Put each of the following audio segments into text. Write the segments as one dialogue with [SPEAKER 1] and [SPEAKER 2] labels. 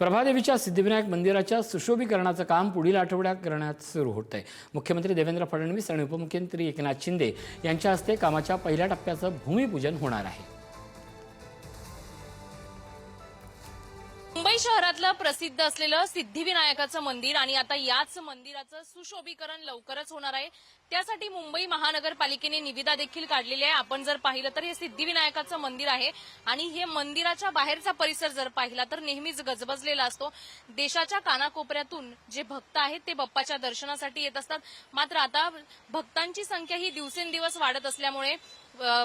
[SPEAKER 1] प्रभादेवीच्या सिद्धिविनायक मंदिराच्या सुशोभीकरणाचं काम पुढील आठवड्यात करण्यात सुरू होत आहे। मुख्यमंत्री देवेंद्र फडणवीस आणि उपमुख्यमंत्री एकनाथ शिंदे यांच्या हस्ते कामाच्या पहिल्या टप्प्याचं भूमिपूजन होणार आहे।
[SPEAKER 2] मुंबई शहरातलं प्रसिद्ध असलेलं सिद्धिविनायकाचं मंदिर आणि आता याच मंदिराचं सुशोभीकरण लवकरच होणार आहे। त्यासाठी मुंबई महानगरपालिकेने निविदा देखील काढलेली आहे। आपण जर पाहिलं तर हे सिद्धिविनायकाचं मंदिर आहे आणि हे मंदिराच्या बाहेरचा परिसर जर पाहिला तर नेहमीच गजबजलेला असतो। देशाच्या कानाकोपऱ्यातून जे भक्त आहेत ते बाप्पाच्या दर्शनासाठी येत असतात। मात्र आता भक्तांची संख्या ही दिवसेंदिवस वाढत असल्यामुळे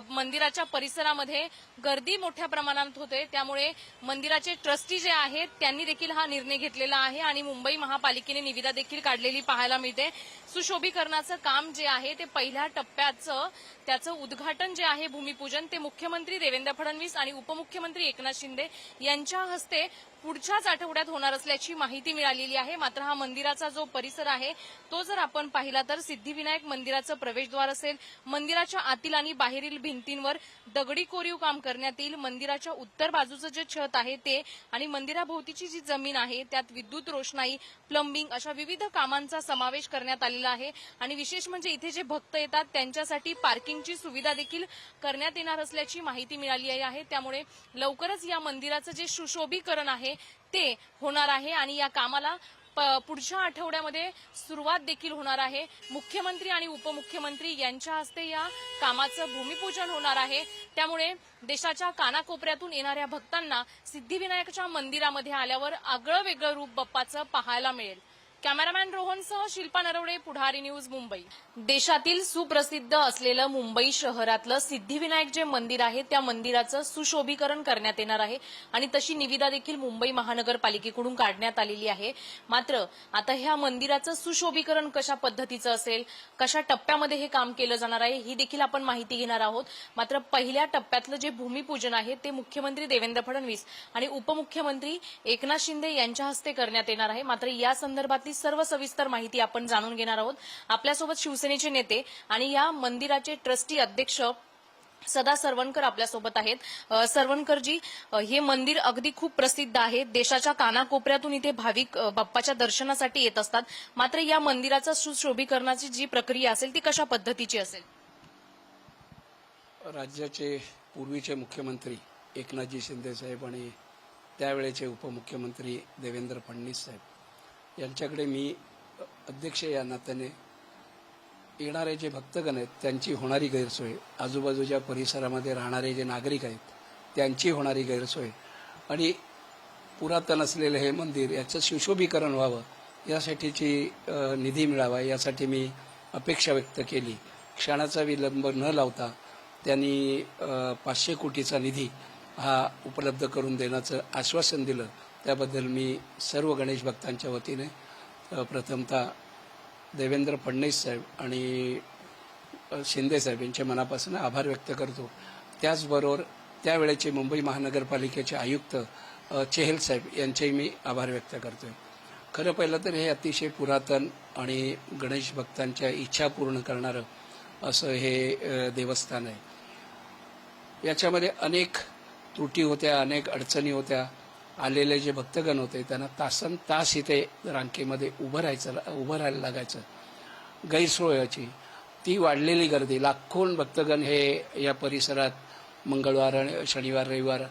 [SPEAKER 2] मंदिराच्या परिसरामध्ये गर्दी मोठ्या प्रमाणात होते। त्यामुळे मंदिराचे ट्रस्टी जे आहेत त्यांनी देखील हा निर्णय घेतलेला आहे आणि मुंबई महापालिकेने निविदा देखील काढलेली पाहायला मिळते। सुशोभीकरणाचं काम जे आहे ते पहिल्या टप्प्याचं त्याचं उद्घाटन जे आहे भूमिपूजन ते मुख्यमंत्री देवेंद्र फडणवीस आणि उपमुख्यमंत्री एकनाथ शिंदे यांच्या हस्ते पुढच्याच आठवड्यात होणार असल्याची माहिती मिळालेली आहे। मात्र हा मंदिराचा जो परिसर आहे तो जर आपण पाहिला तर सिद्धिविनायक मंदिराचं प्रवेशद्वार असेल, मंदिराच्या आतील आणि बाहेरील भिंतींवर दगडी कोरीव काम करण्यात येईल। मंदिराच्या उत्तर बाजूचं जे छत आहे ते आणि मंदिराभोवतीची जी जमीन आहे त्यात विद्युत रोषणाई, प्लंबिंग अशा विविध कामांचा समावेश करण्यात आलेला आहे। आणि विशेष म्हणजे इथे जे भक्त येतात त्यांच्यासाठी पार्किंगची सुविधा देखील करण्यात येणार असल्याची माहिती मिळाली आहे। त्यामुळे लवकरच या मंदिराचं जे सुशोभीकरण आहे ते होणार आहे आणि या कामाला पुढच्या आठवड्यामध्ये सुरुवात देखील होणार आहे। मुख्यमंत्री आणि उपमुख्यमंत्री यांच्या हस्ते या कामाचं भूमिपूजन होणार आहे। त्यामुळे देशाच्या कानाकोपऱ्यातून येणाऱ्या भक्तांना सिद्धिविनायकाच्या मंदिरामध्ये आल्यावर आगळं वेगळं रूप बाप्पाचं पाहायला मिळेल। कॅमेरामॅन रोहनसह शिल्पा नरवडे, पुढारी न्यूज, मुंबई। देशातील सुप्रसिद्ध असलेलं मुंबई शहरातलं सिद्धिविनायक जे मंदिर आहे त्या मंदिराचं सुशोभीकरण करण्यात येणार आहे आणि तशी निविदा देखील मुंबई महानगरपालिकेकडून काढण्यात आलेली आहे। मात्र आता ह्या मंदिराचं सुशोभीकरण कशा पद्धतीचं असेल, कशा टप्प्यामध्ये हे काम केलं जाणार आहे ही देखील आपण माहिती घेणार आहोत। मात्र पहिल्या टप्प्यातलं जे भूमिपूजन आहे ते मुख्यमंत्री देवेंद्र फडणवीस आणि उपमुख्यमंत्री एकनाथ शिंदे यांच्या हस्ते करण्यात येणार आहे। मात्र या संदर्भात सर्व सविस्तर माहिती आपण जाणून घेणार आहोत। आपल्यासोबत शिवसेनेचे नेते आणि या मंदिराचे ट्रस्टी अध्यक्ष सदा सरवणकर आपल्यासोबत आहेत। सरवणकरजी, हे मंदिर अगदी खूप प्रसिद्ध आहे। देशाच्या कानाकोपऱ्यातून इथे भाविक बाप्पाच्या दर्शनासाठी येत असतात। मात्र या मंदिराचा सुशोभीकरणाची जी प्रक्रिया असेल ती कशा पद्धतीची असेल?
[SPEAKER 3] राज्याचे पूर्वीचे मुख्यमंत्री एकनाथजी शिंदे साहेब आणि त्यावेळेचे उपमुख्यमंत्री देवेंद्र फडणवीस साहेब यांच्याकडे मी अध्यक्ष या नात्याने येणारे जे भक्तगण आहेत त्यांची होणारी गैरसोय, आजूबाजूच्या परिसरामध्ये राहणारे जे नागरिक आहेत त्यांची होणारी गैरसोय आणि पुरातन असलेलं हे मंदिर याचं सुशोभीकरण व्हावं यासाठीची निधी मिळावा यासाठी मी अपेक्षा व्यक्त केली। क्षणाचा विलंब न लावता त्यांनी 500 कोटीचा निधी हा उपलब्ध करून देण्याचं आश्वासन दिलं। त्याबद्दल मी सर्व गणेश भक्तांच्या वतीने प्रथमतः देवेंद्र फडणवीस साहेब आणि शिंदे साहेब यांच्या मनापासून आभार व्यक्त करतो। त्याचबरोबर त्यावेळेचे मुंबई महानगरपालिकेचे आयुक्त चेहल साहेब यांचेही मी आभार व्यक्त करतो। खरं पाहिलं तर हे अतिशय पुरातन आणि गणेश भक्तांच्या इच्छा पूर्ण करणारं असं हे देवस्थान आहे। याच्यामध्ये अनेक त्रुटी होत्या, अनेक अडचणी होत्या। आलेले जे भक्तगण होते त्यांना तासन तास इथे रांगेमध्ये उभं राहायला लागायचं। गैरसोयची ती वाढलेली गर्दी, लाखो भक्तगण हे या परिसरात मंगळवार, शनिवार, रविवार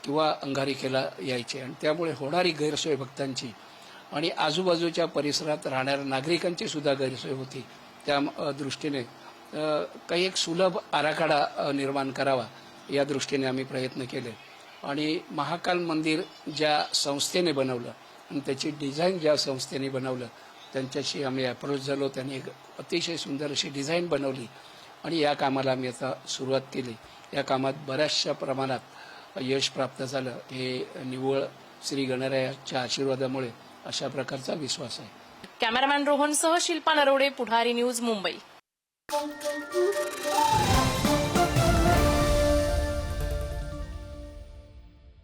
[SPEAKER 3] किंवा अंगारिकेला यायचे आणि त्यामुळे होणारी गैरसोय भक्तांची आणि आजूबाजूच्या परिसरात राहणाऱ्या नागरिकांची सुद्धा गैरसोय होती। त्या दृष्टीने काही एक सुलभ आराखडा निर्माण करावा या दृष्टीने आम्ही प्रयत्न केले आणि महाकाल मंदिर ज्या संस्थेने बनवलं आणि त्याची डिझाईन ज्या संस्थेने बनवलं त्यांच्याशी आम्ही अप्रोच झालो। त्यांनी एक अतिशय सुंदर अशी डिझाईन बनवली आणि या कामाला आम्ही आता सुरुवात केली। या कामात बऱ्याचशा प्रमाणात यश प्राप्त झालं। हे निव्वळ श्री गणरायाच्या आशीर्वादामुळे अशा प्रकारचा विश्वास आहे।
[SPEAKER 2] कॅमेरामॅन रोहनसह शिल्पा नरवडे, पुढारी न्यूज, मुंबई।